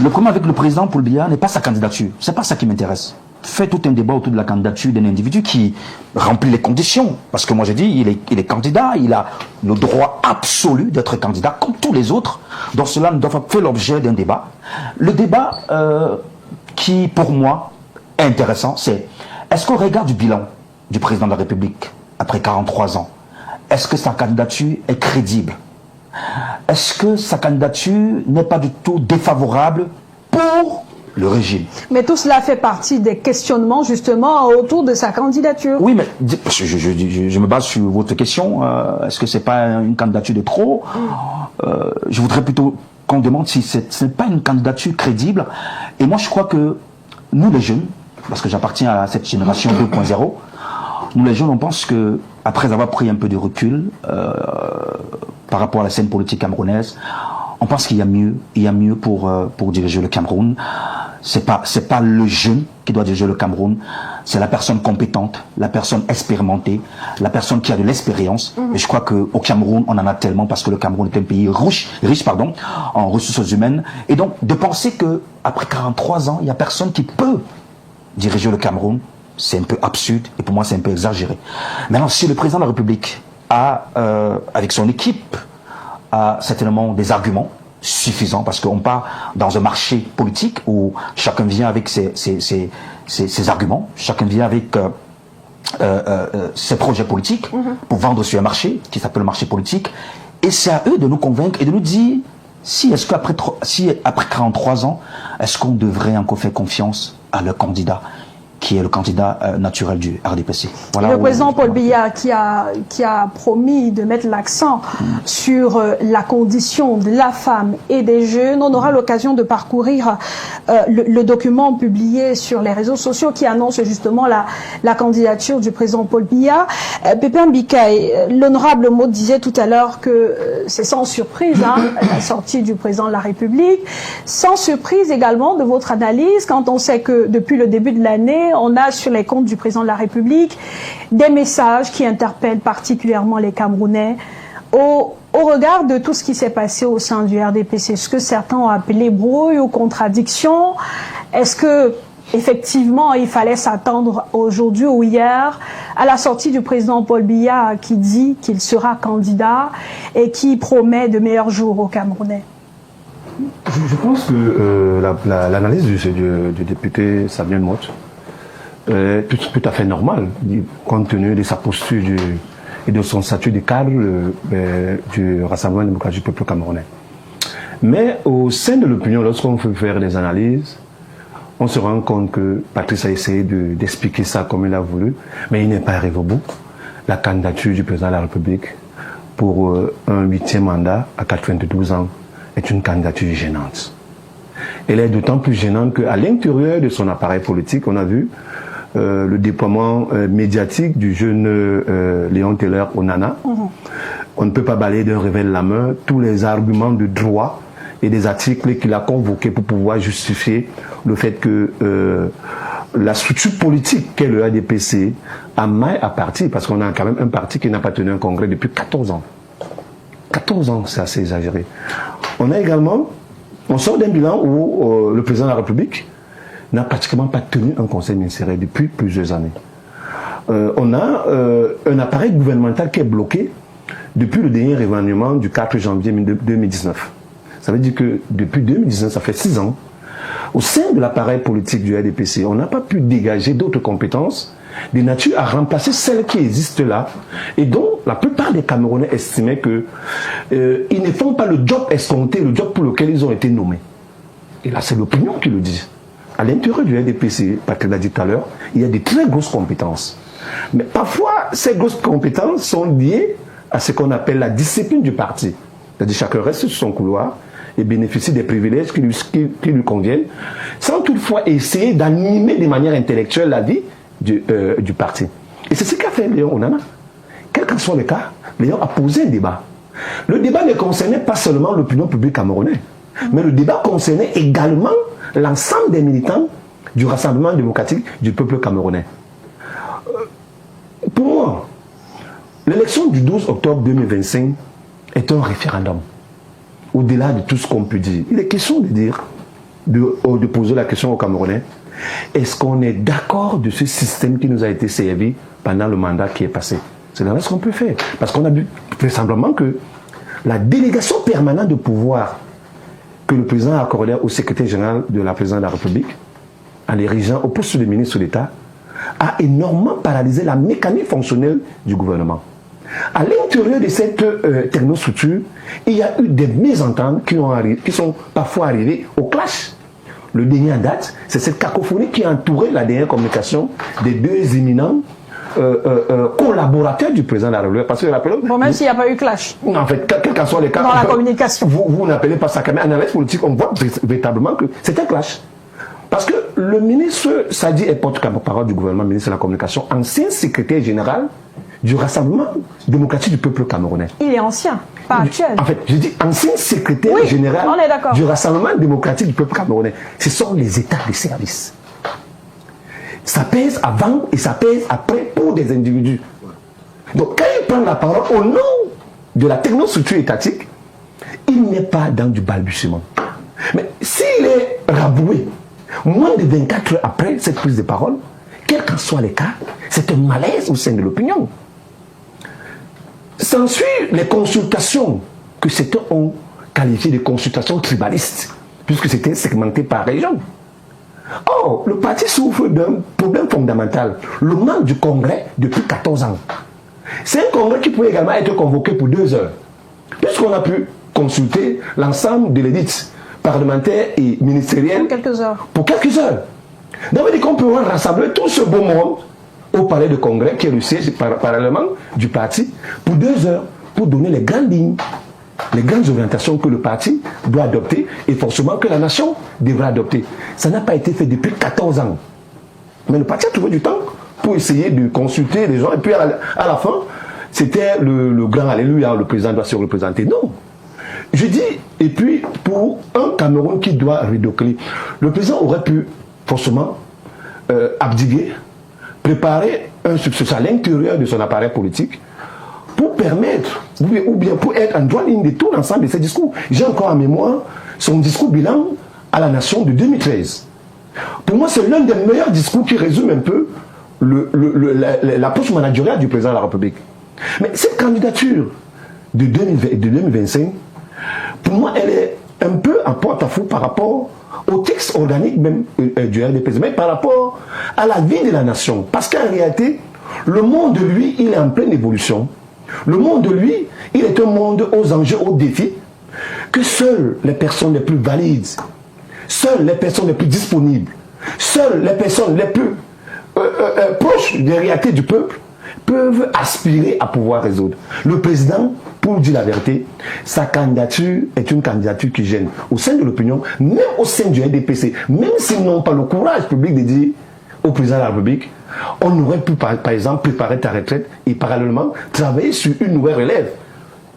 Le problème avec le président Paul Biya n'est pas sa candidature. C'est pas ça qui m'intéresse. Fait tout un débat autour de la candidature d'un individu qui remplit les conditions. Parce que moi je dis, il est candidat, il a le droit absolu d'être candidat comme tous les autres. Donc cela ne doit pas faire l'objet d'un débat. Le débat qui, pour moi, est intéressant, c'est est-ce qu'on regarde du bilan du président de la République après 43 ans? Est-ce que sa candidature est crédible? Est-ce que sa candidature n'est pas du tout défavorable pour le régime? Mais tout cela fait partie des questionnements justement autour de sa candidature. Oui, mais je me base sur votre question. Est-ce que c'est pas une candidature de trop? Je voudrais plutôt qu'on demande si ce n'est pas une candidature crédible. Et moi, je crois que nous, les jeunes, parce que j'appartiens à cette génération 2.0, nous, les jeunes, on pense que après avoir pris un peu de recul par rapport à la scène politique camerounaise, on pense qu'il y a mieux pour diriger le Cameroun. C'est pas le jeune qui doit diriger le Cameroun, c'est la personne compétente, la personne expérimentée, la personne qui a de l'expérience. Et je crois qu'au Cameroun, on en a tellement parce que le Cameroun est un pays riche en ressources humaines. Et donc, de penser que après 43 ans, il n'y a personne qui peut diriger le Cameroun, c'est un peu absurde et pour moi, c'est un peu exagéré. Maintenant, si le président de la République a, avec son équipe, a certainement des arguments suffisant parce qu'on part dans un marché politique où chacun vient avec ses arguments, chacun vient avec ses projets politiques pour vendre sur un marché qui s'appelle le marché politique, et c'est à eux de nous convaincre et de nous dire si après 43 ans, est-ce qu'on devrait encore faire confiance à leur candidat qui est le candidat naturel du RDPC. Voilà. Le président Paul Biya qui a promis de mettre l'accent sur la condition de la femme et des jeunes. On aura l'occasion de parcourir le document publié sur les réseaux sociaux qui annonce justement la candidature du président Paul Biya. Pépin Bikaï, l'honorable Maud disait tout à l'heure que c'est sans surprise la sortie du président de la République. Sans surprise également de votre analyse quand on sait que depuis le début de l'année, on a sur les comptes du président de la République des messages qui interpellent particulièrement les Camerounais au regard de tout ce qui s'est passé au sein du RDPC. Ce que certains ont appelé brouille ou contradiction. Est-ce que effectivement il fallait s'attendre aujourd'hui ou hier à la sortie du président Paul Biya qui dit qu'il sera candidat et qui promet de meilleurs jours aux Camerounais? Je pense que l'analyse du député Samuel Motte est tout à fait normale, compte tenu de sa posture et de son statut de cadre du Rassemblement démocratique du peuple camerounais. Mais au sein de l'opinion, lorsqu'on veut faire des analyses, on se rend compte que Patrice a essayé d'expliquer ça comme il a voulu, mais il n'est pas arrivé au bout. La candidature du président de la République pour un 8e mandat à 92 ans est une candidature gênante. Elle est d'autant plus gênante qu'à l'intérieur de son appareil politique, on a vu le déploiement médiatique du jeune Léon Taylor Onana. On ne peut pas balayer d'un revers de la main tous les arguments de droit et des articles qu'il a convoqués pour pouvoir justifier le fait que la structure politique qu'est le ADPC a mal à partir, parce qu'on a quand même un parti qui n'a pas tenu un congrès depuis 14 ans. 14 ans, c'est assez exagéré. On sort d'un bilan où le président de la République n'a pratiquement pas tenu un conseil ministériel depuis plusieurs années. On a un appareil gouvernemental qui est bloqué depuis le dernier événement du 4 janvier 2019. Ça veut dire que depuis 2019, ça fait 6 ans, au sein de l'appareil politique du RDPC, on n'a pas pu dégager d'autres compétences de nature à remplacer celles qui existent là et dont la plupart des Camerounais estimaient qu'ils ne font pas le job escompté, le job pour lequel ils ont été nommés. Et là, c'est l'opinion qui le dit. À l'intérieur du RDPC, Patrick l'a dit tout à l'heure, il y a de très grosses compétences. Mais parfois, ces grosses compétences sont liées à ce qu'on appelle la discipline du parti. C'est-à-dire chacun reste sur son couloir et bénéficie des privilèges qui lui conviennent, sans toutefois essayer d'animer de manière intellectuelle la vie du parti. Et c'est ce qu'a fait Léon Onana. Quel qu'en soit le cas, Léon a posé un débat. Le débat ne concernait pas seulement l'opinion publique camerounaise, mais le débat concernait également l'ensemble des militants du Rassemblement démocratique du peuple camerounais. Pour moi, l'élection du 12 octobre 2025 est un référendum. Au-delà de tout ce qu'on peut dire, il est question de dire, de poser la question aux Camerounais. Est-ce qu'on est d'accord de ce système qui nous a été servi pendant le mandat qui est passé? C'est dans ce qu'on peut faire. Parce qu'on a vu très simplement que la délégation permanente de pouvoir que le président a accordé au secrétaire général de la présidence de la République, en l'érigeant au poste de ministre d'État, a énormément paralysé la mécanique fonctionnelle du gouvernement. À l'intérieur de cette technostructure, il y a eu des mésententes qui sont parfois arrivées au clash. Le dernier en date, c'est cette cacophonie qui a entouré la dernière communication des deux éminents collaborateurs du président de la République. Parce que, rappelons, bon, même s'il n'y a pas eu clash. En fait, quel qu'en soit les cas, dans la communication. Vous n'appelez pas ça quand même analyse politique, on voit véritablement que c'est un clash. Parce que le ministre Sadi est porte-parole du gouvernement, ministre de la Communication, ancien secrétaire général du Rassemblement démocratique du peuple camerounais. Il est ancien, pas actuel. En fait, je dis ancien secrétaire général du Rassemblement démocratique du peuple camerounais. Ce sont les états de service. Ça pèse avant et ça pèse après pour des individus. Donc quand il prend la parole au nom de la technostructure étatique, il n'est pas dans du balbutiement. Mais s'il est raboué, moins de 24 heures après cette prise de parole, quels qu'en soient les cas, c'est un malaise au sein de l'opinion. S'ensuit les consultations que certains ont qualifiées de consultations tribalistes, puisque c'était segmenté par région. Or, le parti souffre d'un problème fondamental, le manque du congrès depuis 14 ans. C'est un congrès qui pouvait également être convoqué pour 2 heures, puisqu'on a pu consulter l'ensemble de l'élite parlementaire et ministérielle pour quelques heures. Donc, on dit qu'on peut rassembler tout ce beau monde au palais de congrès qui est le siège parallèlement du parti pour 2 heures pour donner les grandes lignes, les grandes orientations que le parti doit adopter et forcément que la nation devra adopter. Ça n'a pas été fait depuis 14 ans. Mais le parti a trouvé du temps pour essayer de consulter les gens et puis à la fin, c'était le grand alléluia, le président doit se représenter. Non. Je dis, et puis pour un Cameroun qui doit redécoller, le président aurait pu forcément abdiguer, préparer un successeur à l'intérieur de son appareil politique pour permettre, ou bien pour être en droite ligne de tout l'ensemble de ses discours. J'ai encore en mémoire son discours bilan à la nation de 2013. Pour moi, c'est l'un des meilleurs discours qui résume un peu l'approche managériale du président de la République. Mais cette candidature de 2025, pour moi, elle est un peu en porte-à-faux par rapport au texte organique même du RDPC, mais par rapport à la vie de la nation. Parce qu'en réalité, le monde, lui, il est en pleine évolution. Le monde, lui, il est un monde aux enjeux, aux défis, que seules les personnes les plus valides, seules les personnes les plus disponibles, seules les personnes les plus proches des réalités du peuple peuvent aspirer à pouvoir résoudre. Le président, pour dire la vérité, sa candidature est une candidature qui gêne au sein de l'opinion, même au sein du RDPC, même s'ils n'ont pas le courage public de dire au président de la République, on aurait pu par exemple préparer ta retraite et parallèlement travailler sur une nouvelle relève.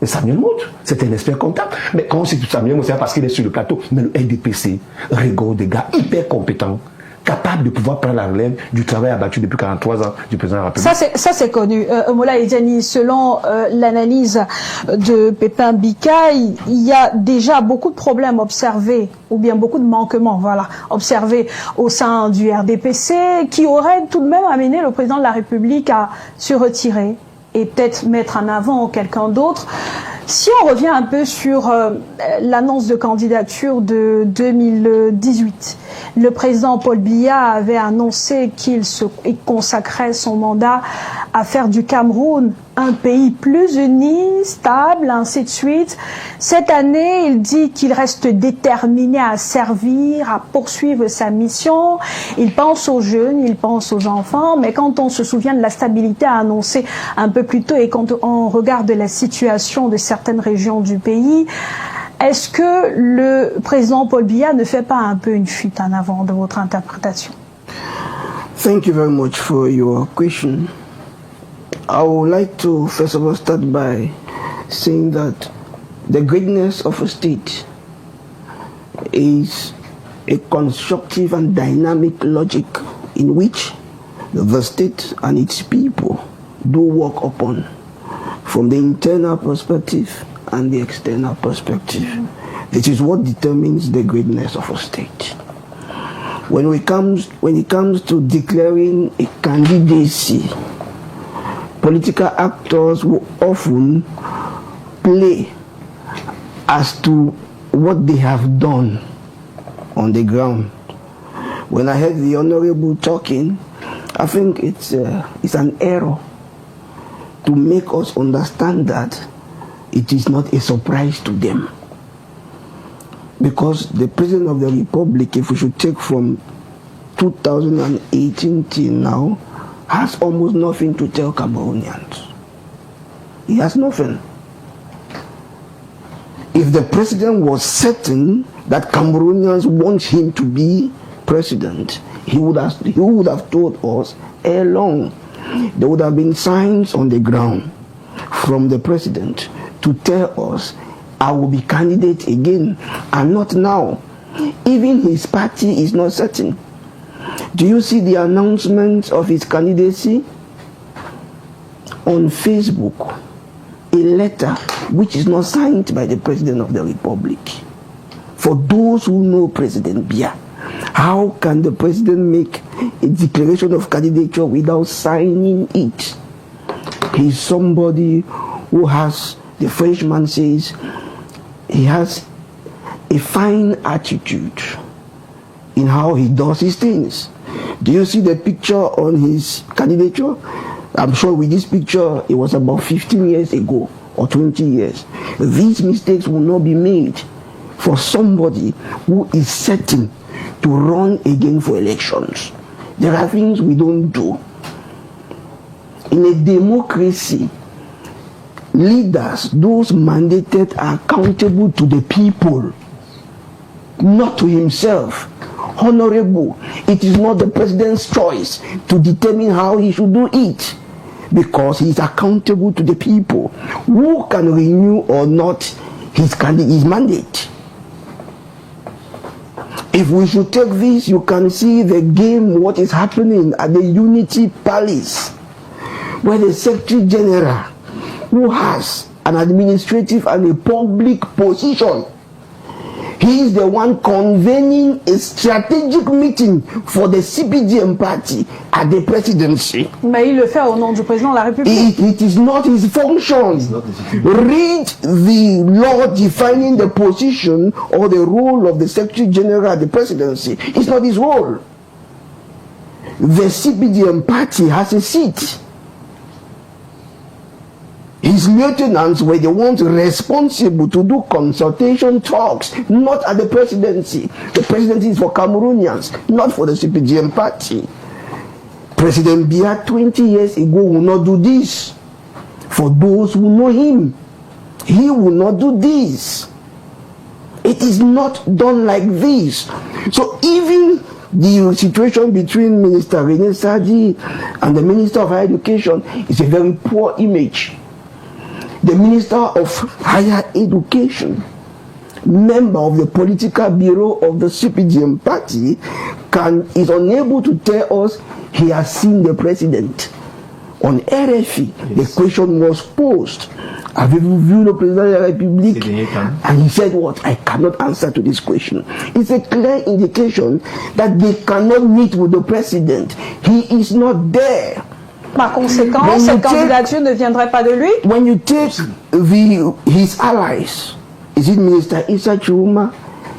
Et Samuel Moutre, c'est un expert comptable. Mais quand c'est Samuel Moutre, c'est parce qu'il est sur le plateau. Mais le RDPC regorge des gars hyper compétents, capable de pouvoir prendre la relève du travail abattu depuis 43 ans du président de la République. Ça c'est connu. Moulay Diani, selon l'analyse de Pépin Bikaï, il y a déjà beaucoup de problèmes observés, ou bien beaucoup de manquements, voilà, observés au sein du RDPC, qui auraient tout de même amené le président de la République à se retirer et peut-être mettre en avant quelqu'un d'autre. Si on revient un peu sur l'annonce de candidature de 2018, le président Paul Biya avait annoncé qu'il consacrait son mandat à faire du Cameroun un pays plus uni, stable, ainsi de suite. Cette année, il dit qu'il reste déterminé à servir, à poursuivre sa mission. Il pense aux jeunes, il pense aux enfants, mais quand on se souvient de la stabilité annoncée un peu plus tôt et quand on regarde la situation de certaines régions du pays, est-ce que le président Paul Biya ne fait pas un peu une fuite en avant de votre interprétation? Thank you very much for your question. I would like to first of all start by saying that the greatness of a state is a constructive and dynamic logic in which the state and its people do work upon from the internal perspective and the external perspective. This is what determines the greatness of a state. when it comes to declaring a candidacy, political actors will often play as to what they have done on the ground. When I heard the Honorable talking, I think it's an error to make us understand that it is not a surprise to them. Because the President of the Republic, if we should take from 2018 till now, has almost nothing to tell Cameroonians. He has nothing. If the President was certain that Cameroonians want him to be President, he would have told us ere long. There would have been signs on the ground from the President to tell us, I will be candidate again, and not now. Even his party is not certain. Do you see the announcement of his candidacy? On Facebook, a letter which is not signed by the President of the Republic. For those who know President Biya, how can the President make a declaration of candidature without signing it? He's somebody who has, the Frenchman says, he has a fine attitude in how he does his things. Do you see the picture on his candidature? I'm sure with this picture, it was about 15 years ago or 20 years. These mistakes will not be made for somebody who is certain to run again for elections. There are things we don't do. In a democracy, leaders, those mandated, are accountable to the people, not to himself. Honorable, it is not the President's choice to determine how he should do it, because he is accountable to the people who can renew or not his mandate. If we should take this, you can see the game, what is happening at the Unity Palace, where the Secretary General, who has an administrative and a public position, he is the one convening a strategic meeting for the CPDM party at the presidency. Mais il le fait au nom du président de la République. It is not his function. Read the law defining the position or the role of the Secretary General at the presidency. It's not his role. The CPDM party has a seat. His lieutenants were the ones responsible to do consultation talks, not at the presidency. The presidency is for Cameroonians, not for the CPDM party. President Biya 20 years ago will not do this. For those who know him, he will not do this. It is not done like this. So even the situation between Minister René Sadi and the Minister of Higher Education is a very poor image. The Minister of Higher Education, member of the political bureau of the CPDM party, is unable to tell us he has seen the president. On RFI, the question was posed, have you viewed the President of the Republic? And he said what? I cannot answer to this question. It's a clear indication that they cannot meet with the president. He is not there. Par conséquent, cette candidature ne viendrait pas de lui. When you take his allies, is it Minister Issa Chuma?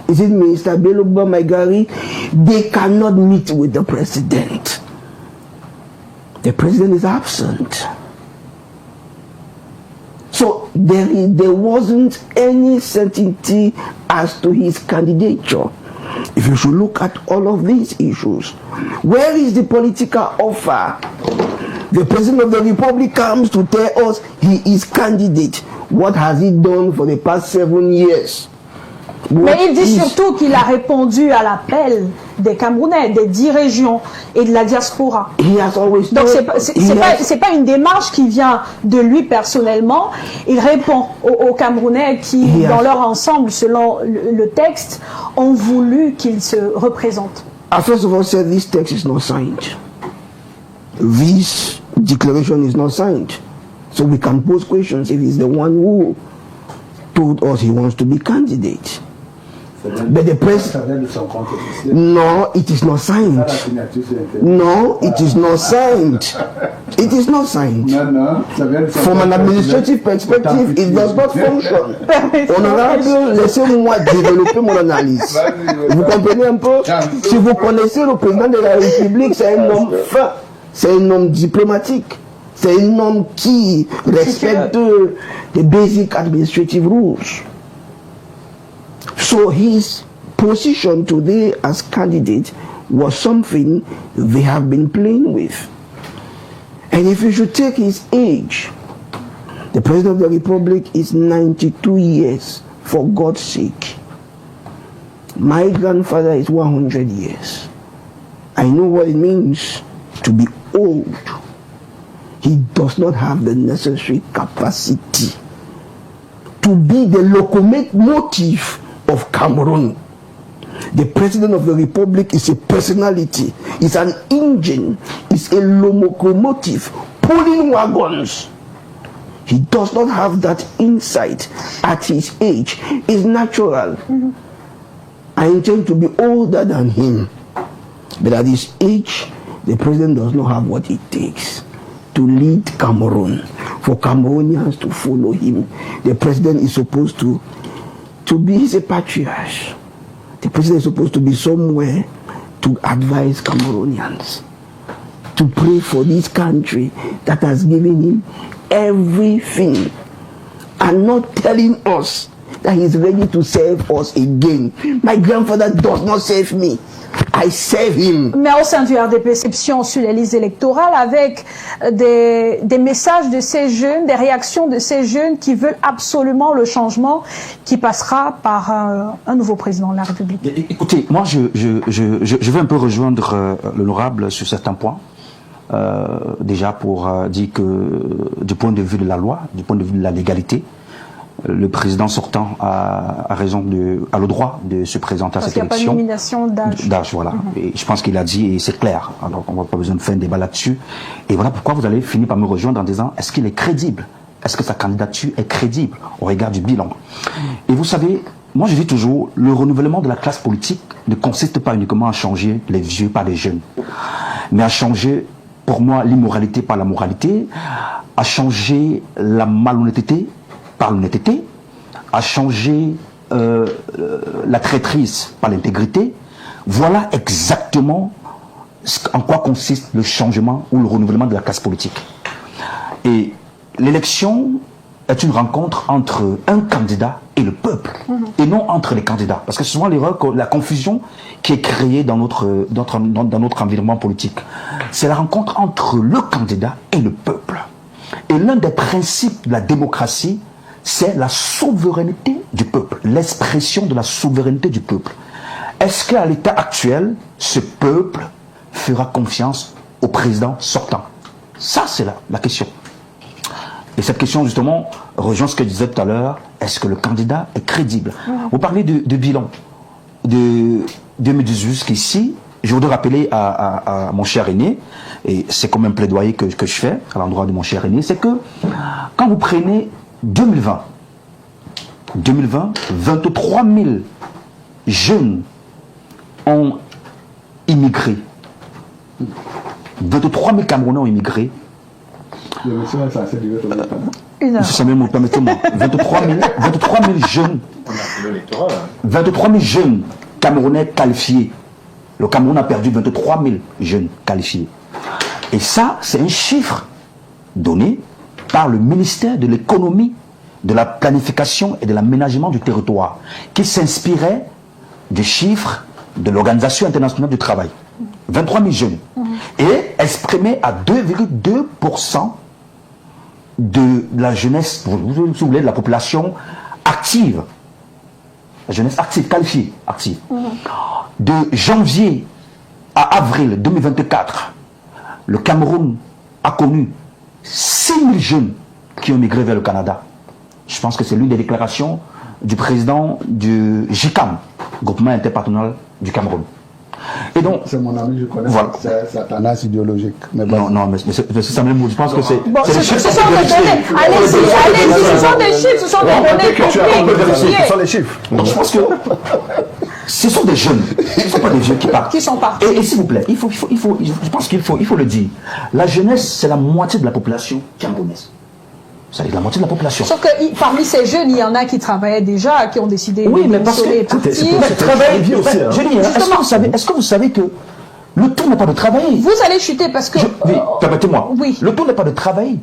Is it Minister Belogba Maigari? They cannot meet with the president. The president is absent. So there wasn't any certainty as to his candidature. If you should look at all of these issues, where is the political offer? The President of the Republic comes to tell us he is candidate. What has he done for the past 7 years? Mais il dit surtout qu'il a répondu à l'appel des Camerounais, des 10 régions et de la diaspora. Donc c'est pas une démarche qui vient de lui personnellement. Il répond aux Camerounais qui, dans leur ensemble, selon le texte, ont voulu qu'il se représente. First of all, said this text is not signed. This declaration is not signed. So we can pose questions if he's the one who told us he wants to be candidate. But the president, no, it is not signed. No, it is not signed. It is not signed. From an administrative perspective, it does not function. Honorable, laissez-moi développer mon analyse. Vous comprenez un peu? Si vous connaissez le président de la République, c'est un homme fin, c'est un homme diplomatique, c'est un homme qui respecte the basic administrative rules. So his position today as candidate was something they have been playing with. And if you should take his age, the President of the Republic is 92 years, for God's sake. My grandfather is 100 years. I know what it means to be old. He does not have the necessary capacity to be the locomotive of Cameroon. The President of the Republic is a personality, is an engine, is a locomotive pulling wagons. He does not have that insight at his age. It's natural. I intend to be older than him, but at his age, the President does not have what it takes to lead Cameroon, for Cameroonians to follow him. The President is supposed to be, he's a patriarch. The President is supposed to be somewhere to advise Cameroonians, to pray for this country that has given him everything, and not telling us that he's ready to serve us again. My grandfather does not serve me. I serve him. Mais au sein du RDP, perception sur les listes électorales avec des messages de ces jeunes, des réactions de ces jeunes qui veulent absolument le changement qui passera par un nouveau président de la République. Écoutez, moi je vais un peu rejoindre l'honorable sur certains points. Déjà pour dire que du point de vue de la loi, du point de vue de la légalité, le président sortant a le droit de se présenter à cette élection. Parce qu'il n'y a pas de limitation d'âge. Voilà. Et je pense qu'il a dit, et c'est clair. Alors, on n'a pas besoin de faire un débat là-dessus. Et voilà pourquoi vous allez finir par me rejoindre en disant, est-ce qu'il est crédible? Est-ce que sa candidature est crédible au regard du bilan? Et vous savez, moi je dis toujours, le renouvellement de la classe politique ne consiste pas uniquement à changer les vieux par les jeunes, mais à changer, pour moi, l'immoralité par la moralité, à changer la malhonnêteté par l'honnêteté, à changer la traîtrise par l'intégrité. Voilà exactement en quoi consiste le changement ou le renouvellement de la classe politique. Et l'élection est une rencontre entre un candidat et le peuple, et non entre les candidats. Parce que souvent l'erreur, la confusion qui est créée dans notre environnement politique, c'est la rencontre entre le candidat et le peuple. Et l'un des principes de la démocratie, c'est la souveraineté du peuple, l'expression de la souveraineté du peuple. Est-ce qu'à l'état actuel, ce peuple fera confiance au président sortant? Ça, c'est la question. Et cette question, justement, rejoint ce que je disais tout à l'heure. Est-ce que le candidat est crédible? Vous parlez de bilan de 2018 jusqu'ici. Je voudrais rappeler à mon cher aîné, et c'est comme un plaidoyer que je fais à l'endroit de mon cher aîné, c'est que quand vous prenez 2020, 23 000 jeunes ont immigré. 23 000 Camerounais ont immigré. Permettez-moi. 23 000 jeunes. 23 000 jeunes Camerounais qualifiés. Le Cameroun a perdu 23 000 jeunes qualifiés. Et ça, c'est un chiffre donné par le ministère de l'économie, de la planification et de l'aménagement du territoire, qui s'inspirait des chiffres de l'Organisation internationale du travail. 23 000 jeunes. Et exprimé à 2,2% de la jeunesse, si vous voulez, de la population active. La jeunesse active, qualifiée, active. De janvier à avril 2024, le Cameroun a connu 6 000 jeunes qui ont migré vers le Canada. Je pense que c'est l'une des déclarations du président du GICAM, Groupement interpartenarial du Cameroun. Et donc, c'est mon ami, je connais voilà. sa tendance idéologique. Mais bon. Non, mais c'est ça même, je pense que c'est... Bon, c'est ce les chiffres sont qu'on peut des données. vérifier. Allez-y, ce sont des chiffres, ce sont des données publiées. Ce sont les chiffres. Donc je pense que ce sont des jeunes, ce ne sont pas des vieux qui partent. Qui sont partis. Et s'il vous plaît, je pense qu'il faut le dire. La jeunesse, c'est la moitié de la population camerounaise. C'est-à-dire la moitié de la population. Sauf que parmi ces jeunes, il y en a qui travaillaient déjà, qui ont décidé Oui, de mais parce que démissionner et partir. je dis, est-ce que vous savez que le tout n'est pas de travailler? Vous allez chuter parce que... Oui, permettez-moi. Oui. Le tout n'est pas de travailler,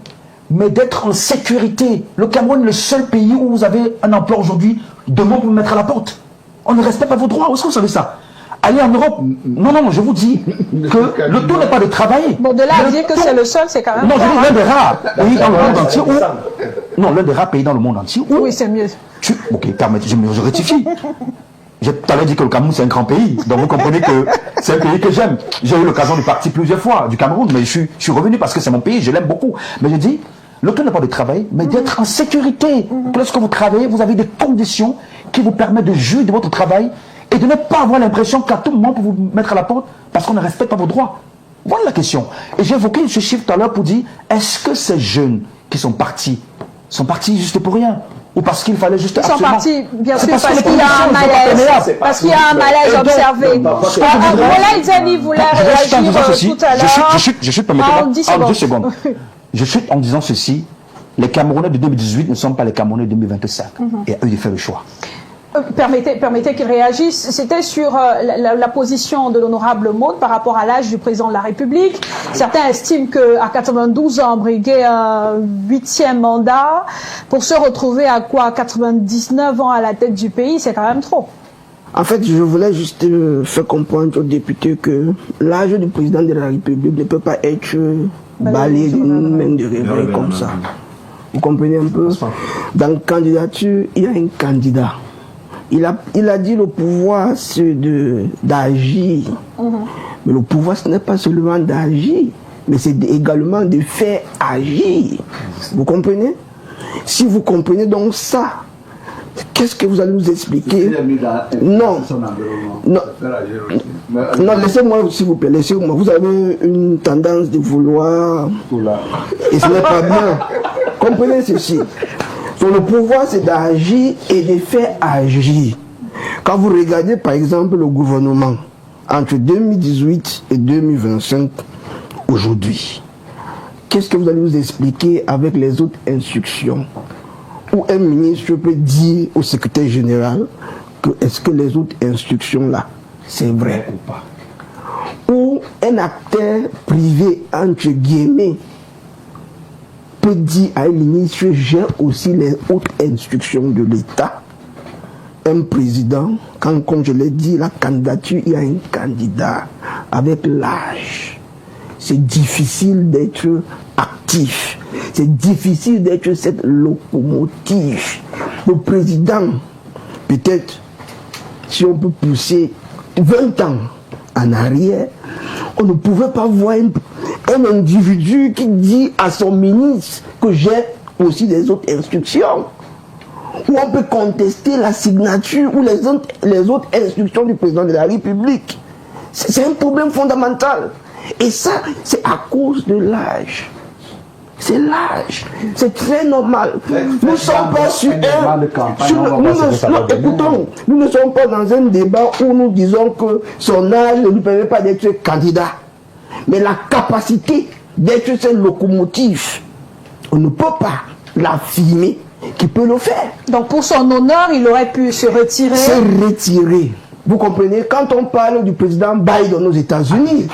mais d'être en sécurité. Le Cameroun est le seul pays où vous avez un emploi aujourd'hui, demain vous mettre à la porte. On ne respecte pas vos droits. Où est-ce que vous savez ça? Allez en Europe. Non, je vous dis que le tout n'est pas de travailler. Bon, de là à dire que c'est le seul, c'est quand même... Non, je dis fort, l'un des rares pays dans le monde entier où... Non, l'un des rares pays dans le monde entier où... Oui, c'est mieux. Ok, permettez, je rectifie. J'ai tout à l'heure dit que le Cameroun c'est un grand pays, donc vous comprenez que c'est un pays que j'aime. J'ai eu l'occasion de partir plusieurs fois du Cameroun, mais je suis revenu parce que c'est mon pays, je l'aime beaucoup. Mais je dis, le tout n'est pas de travailler, mais d'être en sécurité. Lorsque vous travaillez, vous avez des conditions qui vous permettent de jouir de votre travail et de ne pas avoir l'impression qu'à tout moment, on peut vous mettre à la porte parce qu'on ne respecte pas vos droits. Voilà la question. Et j'ai évoqué ce chiffre tout à l'heure pour dire, est-ce que ces jeunes qui sont partis juste pour rien? Ou parce qu'il fallait juste Ils sont absolument... partis, bien sûr, parce parce que qu'il y a un malaise. Parce qu'il y a un malaise observé. Voilà, Izani voulait réagir tout à l'heure. Je suis, permettez-moi, en 10 secondes. Je suis en disant ceci, les Camerounais de 2018 ne sont pas les Camerounais de 2025. Et à eux de faire le choix. Permettez qu'il réagisse. C'était sur la position de l'honorable Maud par rapport à l'âge du président de la République. Certains estiment qu'à 92 ans, briguer un 8e mandat pour se retrouver à 99 ans à la tête du pays, c'est quand même trop. En fait, je voulais juste faire comprendre aux députés que l'âge du président de la République ne peut pas être balayé d'une main de réveil comme ça. Vous comprenez un peu? Dans la candidature, il y a un candidat. Il a dit le pouvoir c'est d'agir. Mais le pouvoir ce n'est pas seulement d'agir, mais c'est également de faire agir. Vous comprenez? Si vous comprenez donc ça, qu'est-ce que vous allez nous expliquer? Non, laissez-moi s'il vous plaît, laissez-moi. Vous avez une tendance de vouloir... Et ce n'est pas bien. Comprenez ceci. Donc le pouvoir, c'est d'agir et de faire agir. Quand vous regardez, par exemple, le gouvernement, entre 2018 et 2025, aujourd'hui, qu'est-ce que vous allez nous expliquer avec les autres instructions? Où un ministre peut dire au secrétaire général que est-ce que les autres instructions-là, c'est vrai ou pas? Ou un acteur privé, entre guillemets, peut dire à un ministre, j'ai aussi les autres instructions de l'État. Un président, comme je l'ai dit, la candidature, il y a un candidat avec l'âge. C'est difficile d'être actif. C'est difficile d'être cette locomotive. Le président, peut-être, si on peut pousser 20 ans en arrière, on ne pouvait pas voir un individu qui dit à son ministre que j'ai aussi des autres instructions. Ou on peut contester la signature ou les autres instructions du président de la République. C'est un problème fondamental. Et ça, c'est à cause de l'âge. C'est l'âge. C'est très normal. Nous ne sommes pas sur nous ne sommes pas dans un débat où nous disons que son âge ne lui permet pas d'être candidat. Mais la capacité d'être cette locomotive, on ne peut pas l'affirmer qu'il peut le faire. Donc pour son honneur, il aurait pu se retirer. Se retirer. Vous comprenez, quand on parle du président Biden aux États-Unis,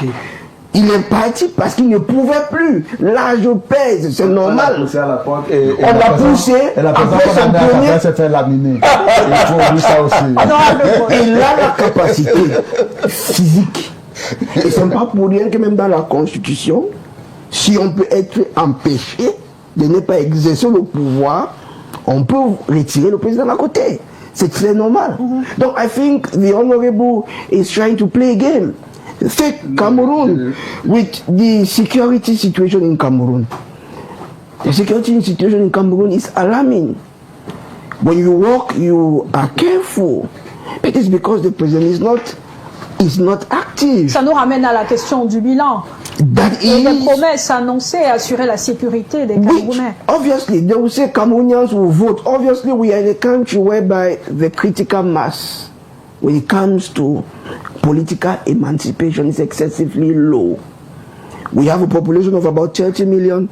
il est parti parce qu'il ne pouvait plus. L'âge pèse, c'est normal. On l'a poussé. Et la personne après s'est fait laminer. Il faut dire ça aussi. Il a la capacité physique. Et ce n'est pas pour rien que même dans la Constitution, si on peut être empêché de ne pas exercer le pouvoir, on peut retirer le président à côté. C'est très normal. Donc, I think the Honorable is trying to play a game. Take Cameroon with the security situation in Cameroon. The security situation in Cameroon is alarming. When you walk, you are careful. It is because the president is not is not active. Ça nous ramène à la question du bilan. That Et les is, promesses annoncées à assurer la sécurité des Camerounais. obviously, they will say Cameroonians will vote. Obviously, we are in a country whereby the critical mass, when it comes to political emancipation, is excessively low. We have a population of about 30 million,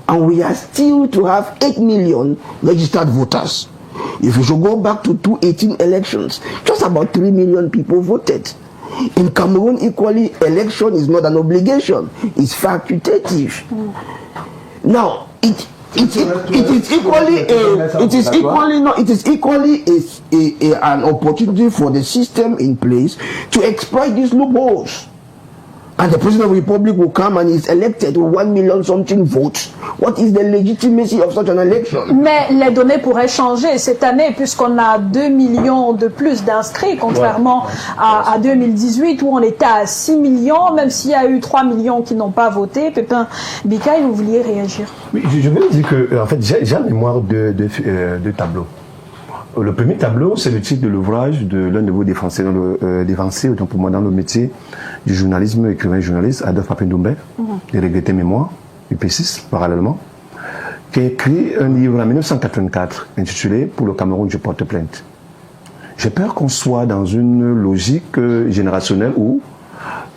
and we are still to have 8 million registered voters. If you should go back to 2018 elections, just about 3 million people voted. In Cameroon, equally, election is not an obligation; it's facultative. Now, it is equally an opportunity for the system in place to exploit these loopholes. And the President of the Republic will come and is elected with 1 million something votes. What is the legitimacy of such an election? Mais les données pourraient changer cette année puisqu'on a 2 millions de plus d'inscrits, contrairement à 2018 où on était à 6 millions, même s'il y a eu 3 millions qui n'ont pas voté. Pépin Bikaï, vous vouliez réagir? Oui, je veux dire que, en fait, j'ai en mémoire deux tableaux. Le premier tableau, c'est le titre de l'ouvrage de l'un de vos dévancés, autant pour moi, dans le métier du journalisme, écrivain journaliste, Adolphe Papin-Doumbé, de regretter mémoire, du P6, parallèlement, qui a écrit un livre en 1984 intitulé « Pour le Cameroun, je porte plainte ». J'ai peur qu'on soit dans une logique générationnelle où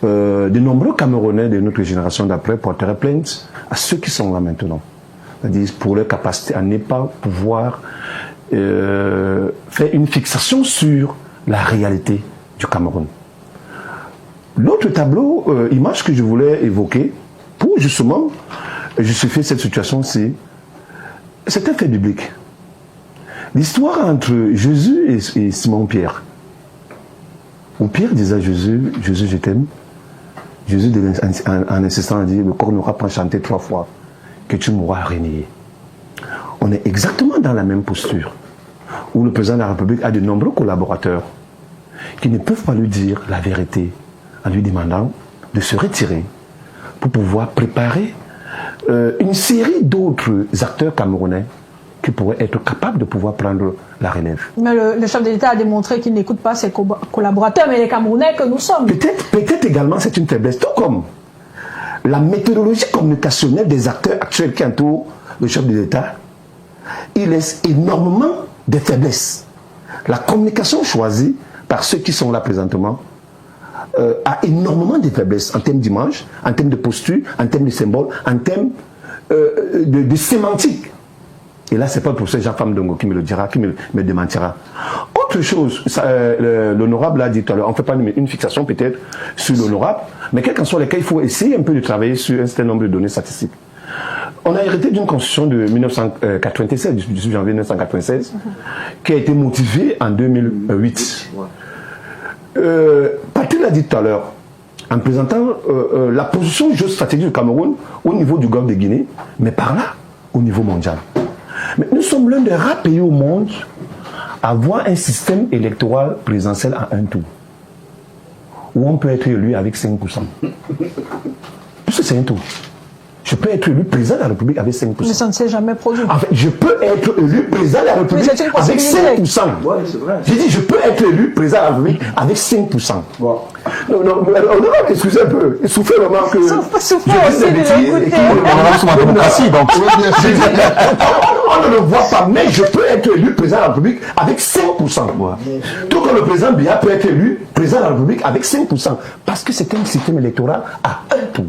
de nombreux Camerounais de notre génération d'après porteraient plainte à ceux qui sont là maintenant. C'est-à-dire pour leur capacité à ne pas pouvoir faire une fixation sur la réalité du Cameroun. L'autre tableau, image que je voulais évoquer, pour justement justifier cette situation, c'est un fait biblique. L'histoire entre Jésus et Simon-Pierre. Où Pierre disait à Jésus, « Jésus, je t'aime ». Jésus, en insistant, a dit, « Le corps n'aura pas chanté 3 fois, que tu m'auras renié ». On est exactement dans la même posture, où le président de la République a de nombreux collaborateurs qui ne peuvent pas lui dire la vérité en lui demandant de se retirer pour pouvoir préparer une série d'autres acteurs camerounais qui pourraient être capables de pouvoir prendre la relève. Mais le chef de l'État a démontré qu'il n'écoute pas ses collaborateurs, mais les Camerounais que nous sommes. Peut-être également c'est une faiblesse, tout comme la méthodologie communicationnelle des acteurs actuels qui entourent le chef de l'État, il laisse énormément de faiblesses. La communication choisie par ceux qui sont là présentement a énormément de faiblesses en termes d'image, en termes de posture, en termes de symboles, en termes de sémantique. Et là, ce n'est pas le professeur Jean-Pham Dongo qui me le dira, qui me démentira. Autre chose, l'honorable l'a dit tout à l'heure, on ne fait pas une fixation peut-être sur l'honorable, mais quels qu'en soient les cas, il faut essayer un peu de travailler sur un certain nombre de données statistiques. On a hérité d'une constitution de 1996, du 18 janvier 1996, qui a été modifiée en 2008. Patrick l'a dit tout à l'heure, en présentant la position géostratégique du Cameroun au niveau du Golfe de Guinée, mais par là, au niveau mondial. Mais nous sommes l'un des rares pays au monde à avoir un système électoral présidentiel à un tour, où on peut être élu avec 5%. Puisque c'est un tour. Je peux être élu président de la République avec 5%. Mais ça ne s'est jamais produit. En fait, je peux être élu président de la République avec 5%. Ouais, c'est vrai. J'ai dit, je peux être élu président de la République avec 5%. Bon. Non, excusez un peu. Soufflez vraiment que... Soufflez aussi de l'autre côté. On est sur la démocratie, donc. On ne le voit pas, mais je peux être élu président de la République avec 5%. Tout comme le président Biya peut être élu président de la République avec 5%. Parce que c'est un système électoral à un tour.